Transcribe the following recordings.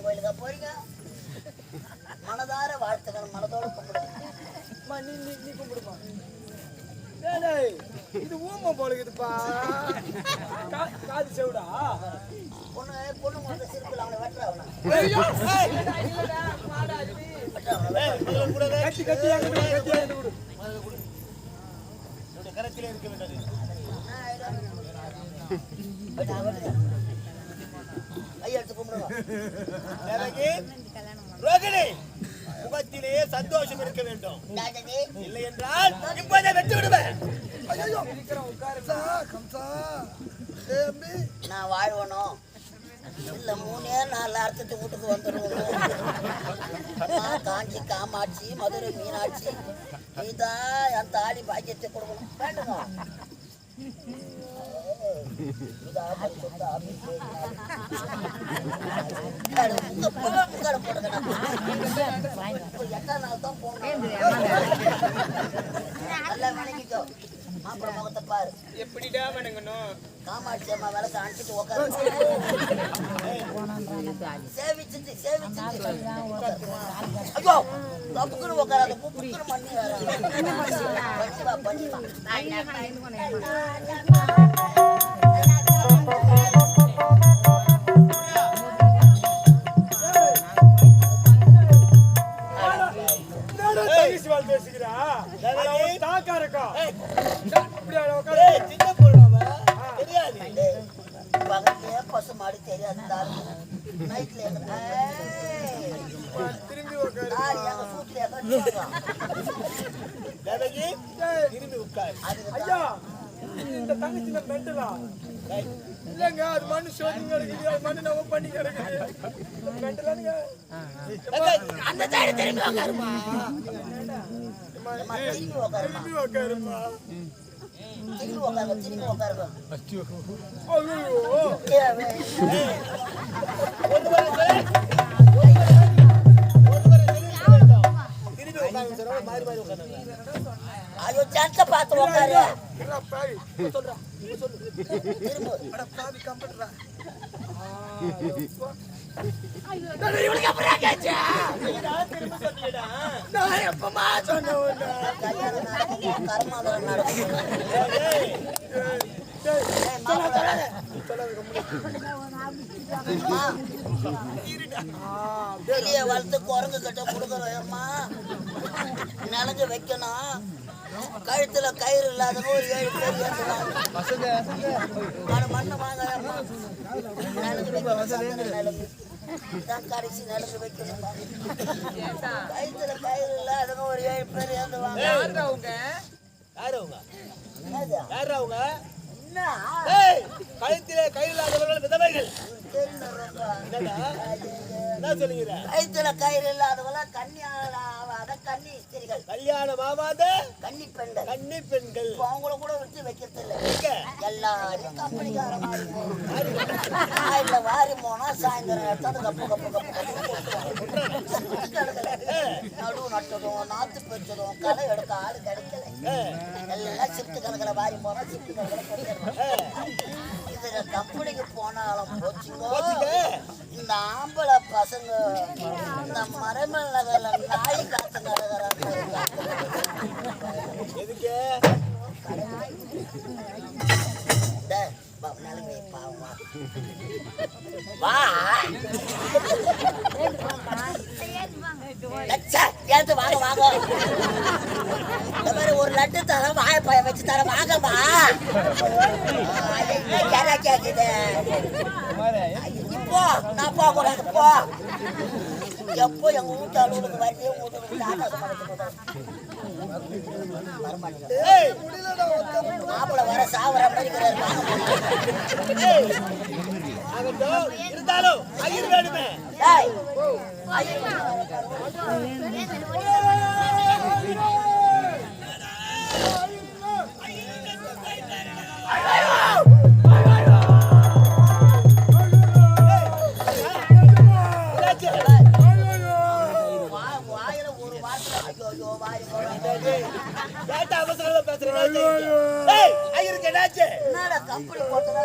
கோயிலுக்கா போறீங்க? மனதார வாழ்த்துக்கள், மனதோட கும்பிடுங்க. நீ கும்பிடுமா? இது ஊமை போலுக்குதுப்பா. காது செவிடா? பொண்ணு வந்து சிரிப்பில் அவனை வெட்டுறாங்க. கரத்திலே இருக்க வேண்டியது. ஐயெடுத்து கும்பிடுங்க. முகத்திலேயே சந்தோஷம் இருக்க வேண்டும். இல்லை என்றால் இப்போதே வெற்றி விடுவேன். நான் வாழ்வனும் இல்ல 3-4 அர்த்தத்தை வீட்டுக்கு வந்துடுவோம். காஞ்சி காமாட்சி, மதுரை மீனாட்சி, நீதான் என் தாலி பாக்கியத்தை கொடுக்கணும். வேண்டுங்க. எப்படிடா வணங்கணும்? காமாட்சி அம்மா விளக்க அனுப்பிட்டு உட்காரு. சேவிச்சு ஐயோ தப்புக்குன்னு உட்காராத, புக்குன்னு பண்ணி பண்ணிவா. பசு மாடு தெரியாது. இல்லங்க அது மண்ணு சோதிங்க இருக்குது. அது மண்ணு நம்ம பண்ணி கிடக்குது. அந்த சைடு திரும்பி உட்காருமா. திரும்பி உட்காருமா. திரும்பி உட்காருங்க. ஐயோ சட்ட பார்த்து உட்காரு. நான் எப்பமா சொன்ன கர்மாதம் நடக்கும். வெளியே வளர்த்து குரங்கு கிட்ட கொடுக்குறோம்மா. நிலஞ்சு வைக்கணும். கழுத்துல கயிறு இல்லாதவங்க ஒரு 7 பேர் மண்ணு வாங்க. நிலஞ்சு வைக்கணும். இதான் கடைசி நிலஞ்சு வைக்கணும். கழுத்துல கயிறு இல்லாதவங்க ஒரு 7 பேர் ஏந்துவாங்க. கழுத்திலே கயிறு இல்லாதவர்கள் விதவைகள். கழுத்துல கயிறு இல்லாதவங்க கன்னி ஸ்திரிகள். கல்யாணம் ஆகாத கன்னி பெண்கள். கன்னி பெண்கள் அவங்கள கூட வச்சு வைக்கிறது இல்லை. எல்லாரும் கம்பெனிக்காரமா வாரி போனா சாயந்தரம் எடுத்தாந்து நடுவு நட்டதும் நாத்து பெற்றதும் களை எடுக்க ஆளு கிடைக்கல. எல்லாம் சிப்ட் கணக்கில் வாரி போனா சிப்ட் கணக்கில் இதுல கம்பெனிக்கு போனாலும் போச்சுங்க. இந்த ஆம்பளை பசங்க இந்த மரமல் நகர்ல நாய் காத்து நடக்கிறாங்க. எதுக்கு வா ஏத்து வாங்க வாங்க. இந்த மாதிரி ஒரு லட்டு தர வாழைப்பழ வச்சு தர வாங்கம்மா. யாரா கேக்குது? இப்போ நான் போக கூடாது. போ எப்போ எங்க வீட்டு அலுவலுக்கு வரலையே வீட்டுக்கு மாப்பிள்ள வர சாவர இருந்தாலும் ஐயர் வேணுமே. ஐயருக்கு என்ன என்னாச்சு? என்னடா கம்பெனி போட்டதா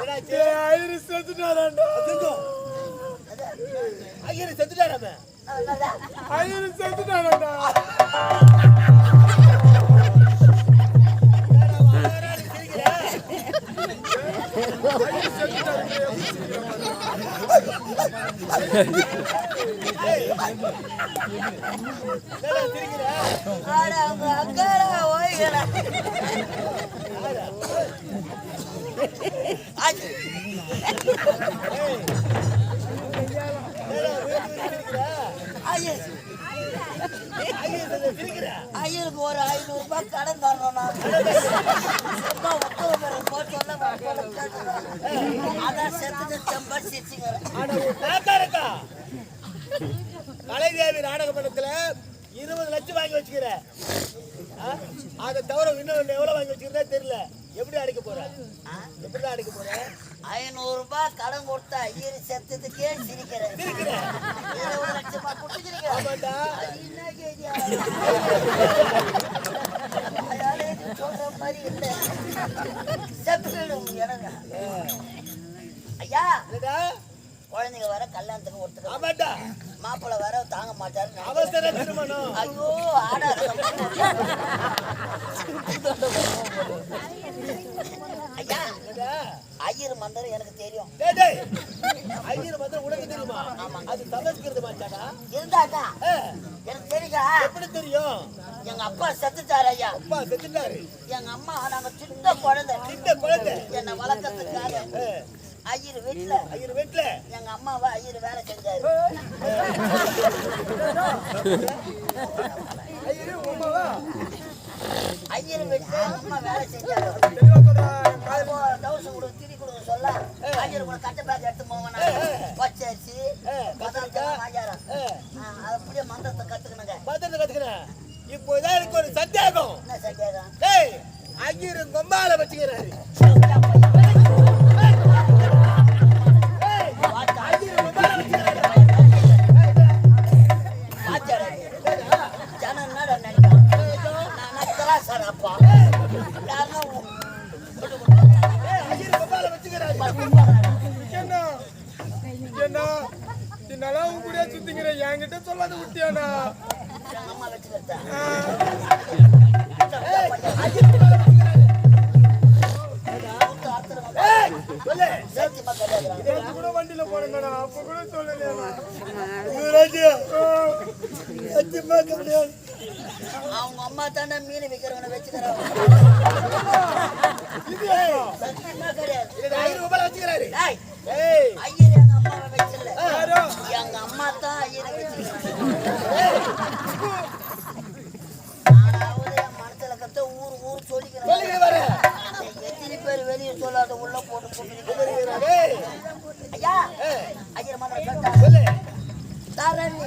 என்னாச்சு? ஐயரு செத்துட்டாராண்டா. ஐயரு செத்துட்டாராமே. ஐயரு செத்துட்டாராண்டா. ஐயருக்கு ஒரு 500 ரூபாய் கடன் தரணும். அதான் செத்து செம்பர் சிரிச்சுங்க. கலைதேவி நாடக மன்றத்துல 20 லட்சம் வாங்கி வச்சுக்கிற. அதை தவிர இன்னும் எவ்வளவு வாங்கி வச்சுக்கிறதே தெரியல. எப்படி அடைக்க போற? எப்படி அடைக்க போற? 500 ரூபாய் கடன் கொடுத்த ஐயரு செத்ததுக்கே சிரிக்கிறேன். 20 லட்சம் ரூபாய் கொடுத்துக்கிறீங்க. சொல்ற மாதிரி இல்ல. செத்துடும் எனக்கு. ஐயா குழந்தைங்க வர கல்யாணத்துக்கு ஒருத்தர் மாப்பிள்ளை வர தாங்க மாட்டாரு. அவசர திருமணம். ஐயோ ஆடாத ஐயா ஐயர் மந்திரம் எனக்கு தெரியும். ஐயர் மந்திரம் உனக்கு தெரியுமா? அது சமஸ்கிருத மாட்டாடா. இருந்தாக்கா எனக்கு தெரியுங்க. எப்படி தெரியும்? எங்க அப்பா செத்துட்டாரு ஐயா. அப்பா செத்துட்டாரு. எங்க அம்மா நாங்க சின்ன குழந்தை என்ன வளர்க்கறதுக்காக ஐயர் வீட்டுல எங்க அம்மாவை ஐயர் வேலை செஞ்சாரு. ஐயர் வீட்டுல அம்மா வேலை செஞ்சாரு. தவசம் கொடுக்க திரி கொடுக்க சொல்ல ஐயர் கூட கட்ட பேக் எடுத்து போவேன். பச்சரிசி வாங்கியாரம் அது அப்படியே மந்திரத்தை கத்துக்கணுங்க. இப்போ இதான் எனக்கு ஒரு சந்தேகம். என்ன சந்தேகம்? ஐயர் கொம்பால வச்சுக்கிறாரு. என்கிட்ட சொல்லாத விட்டியானா? கூட வண்டியில போனேன். அப்ப கூட சொல்லலையா? அவங்க அம்மா தானே மீன் விக்கிறவனை வச்சுக்கிறாங்க. ஐயர் எங்க அம்மாவை வச்சிடல. எங்க அம்மா தான் ஐயரை வச்சிருக்காங்க. நானாவது என் மனசுல கத்த ஊர் சொல்லிக்கிறேன். எத்தனை பேர் வெளியே சொல்லாத உள்ள போட்டு கூப்பிட்டு ஐயா ஐயர் மாதிரி தரணி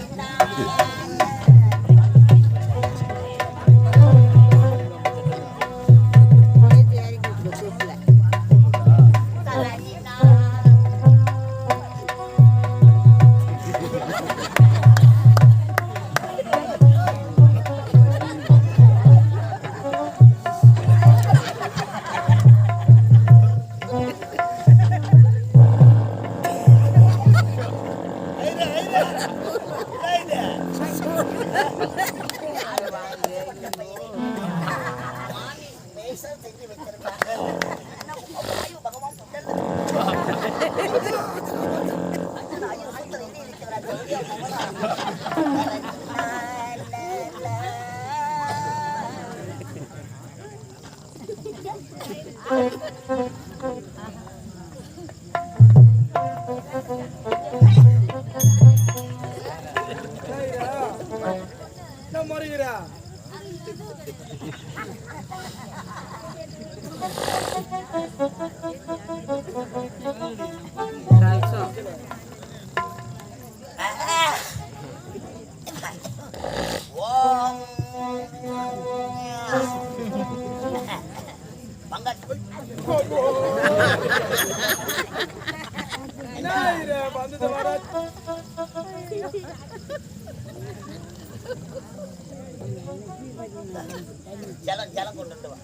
ஜலம் கொண்டு வா.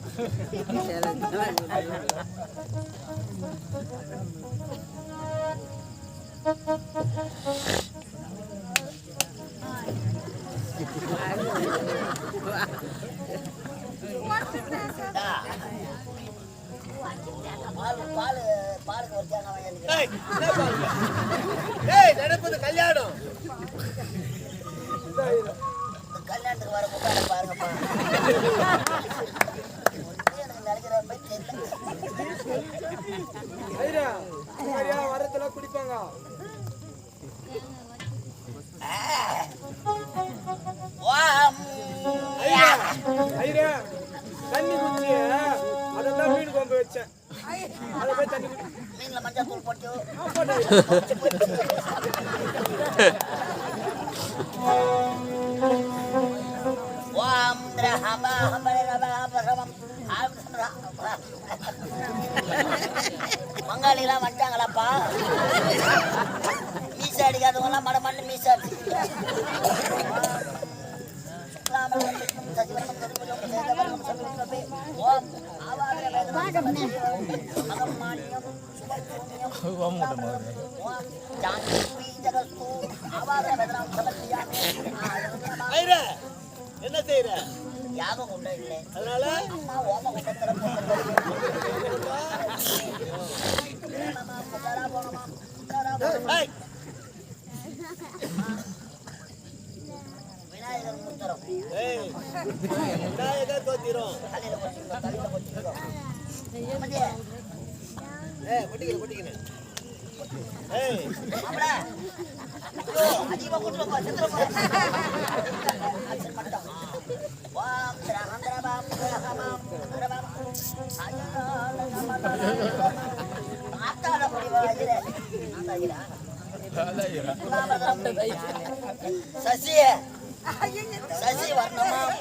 பாலுக்கு ஒரு தேங்காய் நடப்பது கல்யாணம். கல்யாணத்துக்கு வர முன்னாடி பாருங்கப்பா. எனக்கு நினைக்கிற மாதிரி தெரியல. வரத்துல குடிப்பாங்க. தண்ணி குடிச்சு அதெல்லாம் மீன் கொம்பு வச்சேன். அதை போய் தண்ணி குடி. மீன்ல மஞ்சள் தூள் போட்டு மங்காளிலாம் வந்துட்டாங்களாப்பா. மீசை அடிக்காதவங்கலாம் மடமண்ணு மீசை அடிச்சு என்ன செய்யற? யாகம் உண்டா இல்லை, அதனால அம்மா ஓம குண்டத்துல விநாயகர் முத்தரம் விநாயகர் தோத்திரம். தலையில கொட்டிக்கிறோம். கொட்டிக்கிறேன். அதிகமா கொட்டுறப்பா சித்திரப்பா. சசி சசி வர்ணமாம்,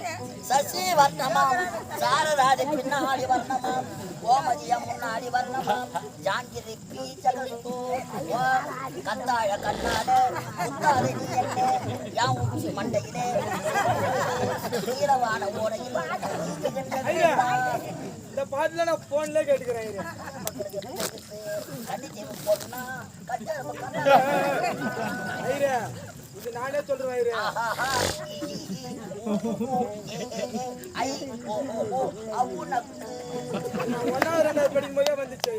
சசி வர்ணமாம், சாரராஜ பின்னாடி வர்ணமாம், கோமதிய முன்னாடி வர்ணமாம், ஜாங்கிரி பீச்சகஸ்து, கத்தாழ கண்ணாட முத்தாறு நீ என்ன யான் உச்சி மண்டையிலே ஈரவான ஓடையில் இந்த பாட்டுல நான் போன்ல கேட்டுக்கிறேன். கண்டிச்சு போட்டுனா இது நானே சொல்றேன். ஒன்னாவது ரெண்டாவது படிக்கும் போதே வந்துச்சு.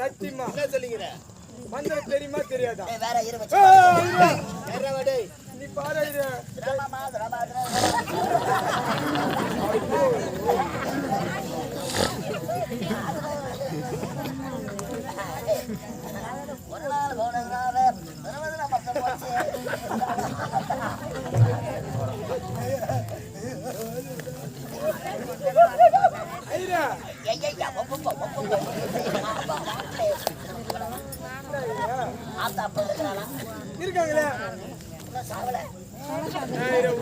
சத்தியமா என்ன சொல்லிக்கிற? வந்தது தெரியுமா தெரியாதா? வேற இருவச்சு நீ பாரு. ஒரு நாள் போனதுனால 20 பக்கம் போச்சு. இருக்காங்களே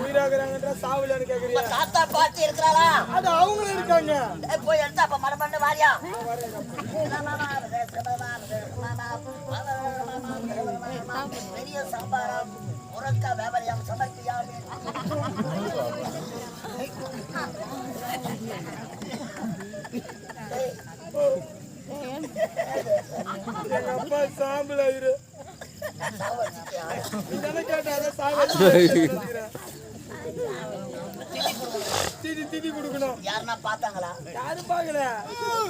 உயிராகிறாங்கன்ற சாவலன்னு கேக்குறீங்க. தாத்தா பாட்டி இருக்கிறாளா? அது அவங்களும் இருக்காங்க. போய் எடுத்தா அப்ப மரமண்ணு வாரியா? பெரிய சம்பாரம் உறக்க வியாபாரியம் சமர்ப்பியாமே. எங்க அப்பா சாம்பல் ஆயிரு. திதி கொடுக்கணும். யாருன்னா பாத்தாங்களா? யாரும் பாக்கல.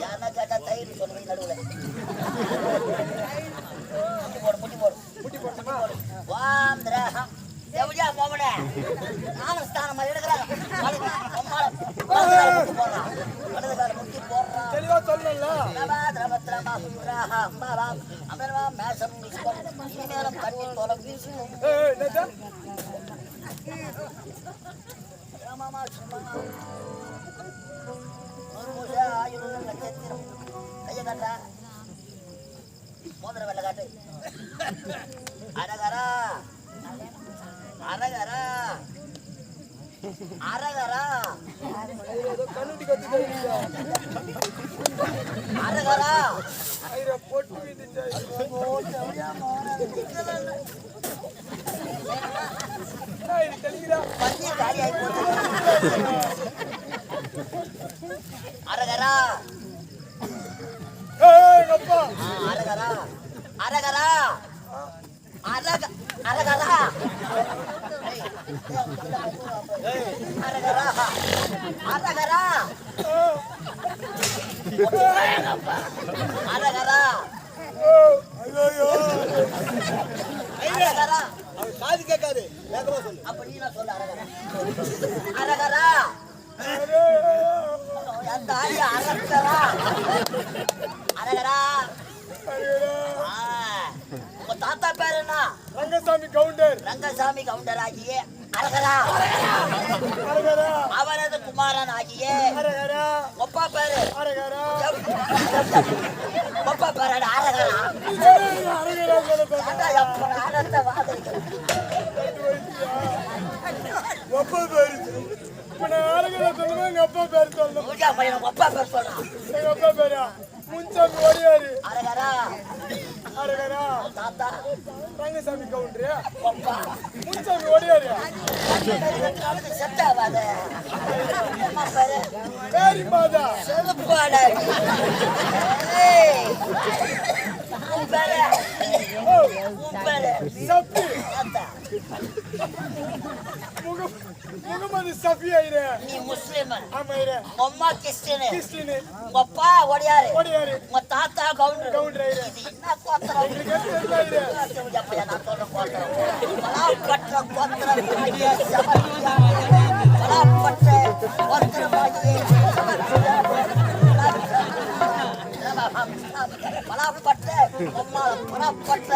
யாருன்னா கேட்டா தயிர் சொல்லுவீங்க நடுவுல. முட்டி போடுமா? வாம் திரஹம் எவடியா மோமனே நானும் ஸ்தானம் மாதிரி எடுக்கிறாங்க. முட்டி போடுறான். தெளிவா சொல்லல. மேசம் இனிமேலும் தண்ணி தோலம் வீசும். கைய காட்டா மோதிர வெள்ள காட்டு. அரகரா அரகரா அரகரா கண்ணுட்டி கத்து அரகரா போட்டு வீட்டு பன்னீர் காலி ஆகி போச்சு. அரகரா எங்க அப்பா அரகரா அரகரா அரகரா அரகரா அரகரா அரகரா ஐயோ அரகரா அவன் காது கேட்காது வேகமா சொல்லு. அப்ப நீ நான் சொல்ல அரகரா அரகரா என் தாய் அரகரா அரகரா உங்க தாத்தா பேர் என்ன? ரங்கசாமி கவுண்டர் ரங்கசாமி கவுண்டர் ஆகிய அரகரா அரகரா அவரது குமாரன் ஆகிய அரகரா ஒப்பா பேரு அரகரா ஒப்பா பேரு அரகரா அரகரா சொல்லுங்க அதான் எப்ப ஆனந்த வாதிக்கிறேன் அப்பா பேரு இப்ப நான் அரகரா சொல்லுவேன் எங்க அப்பா பேர் சொல்லணும் பூஜா பையன் ஒப்பா பேர் சொல்றான் எங்க அப்பா பேரா முன்சாமி ஓடியாரு அரகரா அரகரா தாத்தா ரங்கசாமி கவுண்டர் ஒப்பா முன்சாமி ஓடியாரு செட் ஆகாது அம்மா பேரு பேரி மாதா செருப்பாட உன் பேரு சப்பி தாத்தா முகமது சஃபியாயிரே நீ முஸ்லிம் ஆமாயிரே அம்மா கிறிஸ்டின் கிறிஸ்டின் உங்க அப்பா ஒடியாரு ஓடியாரு உங்க தாத்தா கவுண்டர் கவுண்டர் ஆயிரே இது என்ன கோத்திரம் தெரியலையே நான் சொல்ற கோத்திரம் பலாப்பற்ற கோத்திரம் ஆகிய சபரியா பலாப்பற்ற கோத்திரம் ஆகிய பலாப்பற்ற அம்மா பலாப்பற்ற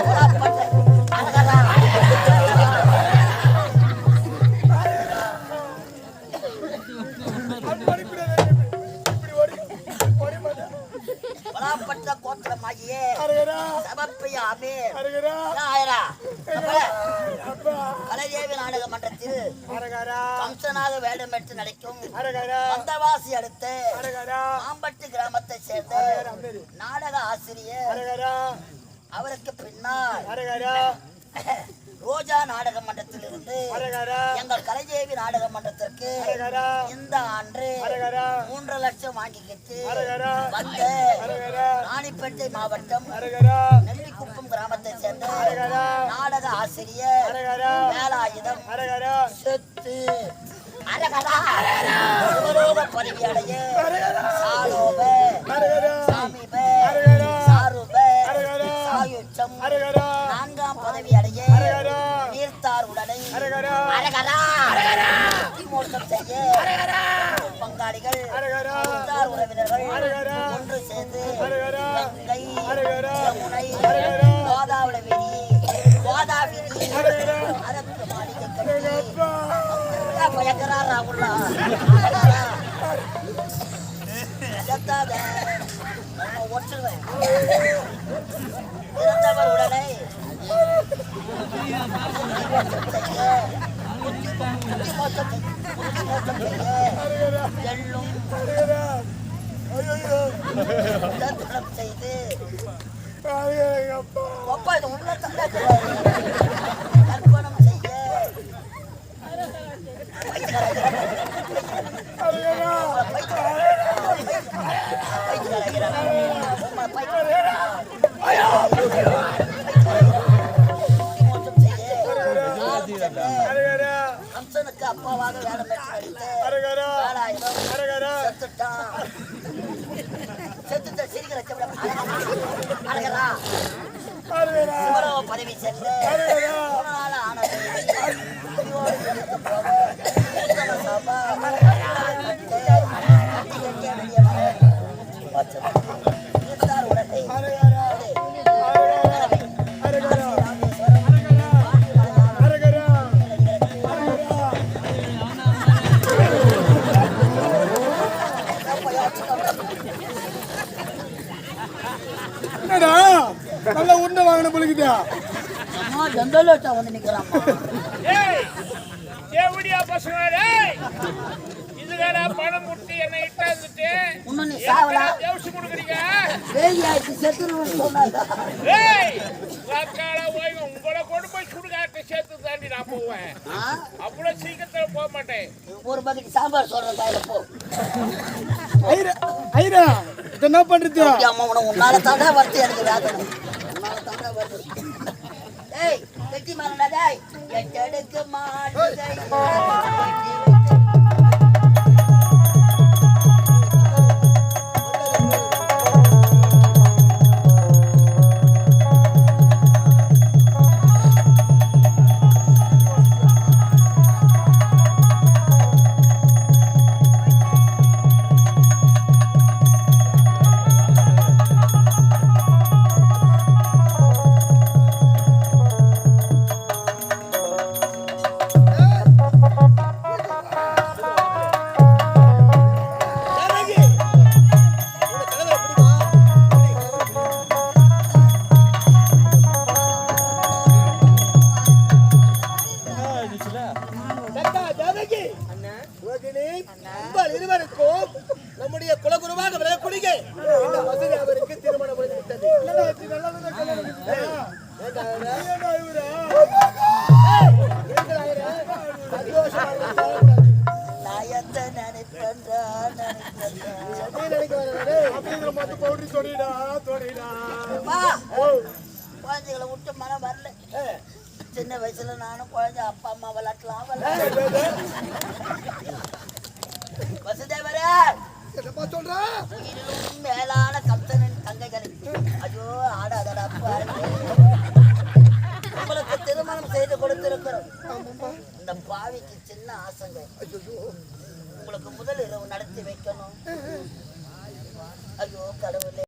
பலாப்பற்ற அரகரா பலாப்பற்ற கோத்திரமாகிய அரகரா சபப்பையா அமீர் அரகரா ஆயிரா அப்பா கலைதேவி நாடக மன்றத்தில் அரகரா கம்சனாக வேடமிட்டு நடிக்கும் அரகரா வந்தவாசி அடுத்த அரகரா மாம்பட்டு கிராமத்தை சேர்ந்த நாடக ஆசிரியர் அரகரா அவருக்கு பின்னால் அரகரா ரோஜா நாடக மன்றத்திலிருந்து அரகரா எங்கள் கலைதேவி நாடக மன்றத்திற்கு அரகரா இந்த ஆண்டு அரகரா 3 லட்சம் வாங்கிக்கிட்டு அரகரா வந்த அரகரா ராணிப்பேட்டை மாவட்டம் அரகரா நெல்லிக்குப்பம் கிராமத்தை சேர்ந்த அரகரா நாடக ஆசிரியர் அரகரா வேலாயுதம் அரகரா செத்து அரகரா சிவலோக பதவி அடைய சாலோப அரகரா சாமிப அரகரா சாருப அரகரா சாயுச்சம் அரகரா 4ஆம் பதவி அடைய அரகரா நீர்த்தார் உடனை அரகரா அரகரா மோசம் செய்ய பங்காளிகள் அரகரா நீர்த்தார் உறவினர்கள் அரகரா ஒன்று சேர்ந்து அரகரா கங்கை அரகரா யமுனை அரகரா கோதாவரி கோதாவரி அரகரா அரக்கு மாளிகை கட்டி அப்பா பயங்கராரா உள்ள செத்தாத ஒற்றுவேன் இறந்தவர் உடலை எள்ளும் அரகரா ஐயோ தர்ப்பணம் செய்து அரகரா அப்பா ஒப்பா இது உள்ள தர்ப்பணம் செய்ய அரகரா அரகரா கம்சனுக்கு அப்பாவாக வேடம் பெற்று நடித்த அரகரா வேலாயுதம் அரகரா செத்துட்டான். செத்துட்ட சிரிக்கிற செவிட அரகரா அரகரா சிவலோக பதவி செல்ல அரகரா 3 நாள் ஆனது அடியோடு எடுத்து போக உத்தம சபா இருந்தார் உடனே அரகரா அரகரா அரகரா என்னடா நல்ல உருண்டை வாங்கின பொழுதுதா அம்மா ஜந்தலோட்டா வந்து நிக்கிறாம்மா ஏய் தேவடியா பசங்க டேய் இதுகடா பணம் முட்டி என்ன இட்டாந்துட்டு இன்னும் நீ சாவலா தேவசி குடுக்குறீங்க வேலி ஆயிடுச்சு செத்துருன்னு சொன்னாங்க ஏய் வாக்கால போய் உங்களை கொண்டு போய் சுடுகாட்டு சேர்த்து தாண்டி நான் போவேன். ஆ? அவ்வளவு சீக்கிரத்துல போக மாட்டேன். ஒரு பக்கெட் சாம்பார் சொல்றேன் கையில போ. ஐரா இது என்ன பண்றது? அப்படியே அம்மா உன்னால தாண்டா வருது எனக்கு வேதனை. உன்னால தாண்டா வருது. ஏய் வெட்டி மாறடா டேய். எட்டடுக்கு மாடுதை. தேவகி, உங்க கணவர் எப்படிமா? அக்கா, தேவகி, ரோகிணி, உங்கள் இருவருக்கும் நம்முடைய குலகுருவாக விளங்கக்கூடிய இந்த வசதி அவருக்கு திருமணம் முடிந்து விட்டது. சந்தோஷமா இருக்கு. நாயத்தை நினைப்பன்றா நினைப்பன்றா. நீ நினைக்க வேணாம். அப்படிங்கிற மாதிரி பவுடரி தொடைடா. அம்மா, குழந்தைகளை விட்டு மனம் வரல. சின்ன வயசுல நானும் குழந்தை அப்பா அம்மா விளையாட்டலாம் வசுதேவரே என்னப்பா சொல்ற? உயிரிலும் மேலான கம்சனின் தங்கைகளை ஐயோ ஆடாதடா பாரு. உங்களுக்கு திருமணம் செய்து கொடுத்திருக்கிறோம். இந்த பாவிக்கு சின்ன ஆசைங்க. உங்களுக்கு முதல் இரவு நடத்தி வைக்கணும். ஐயோ கடவுளே.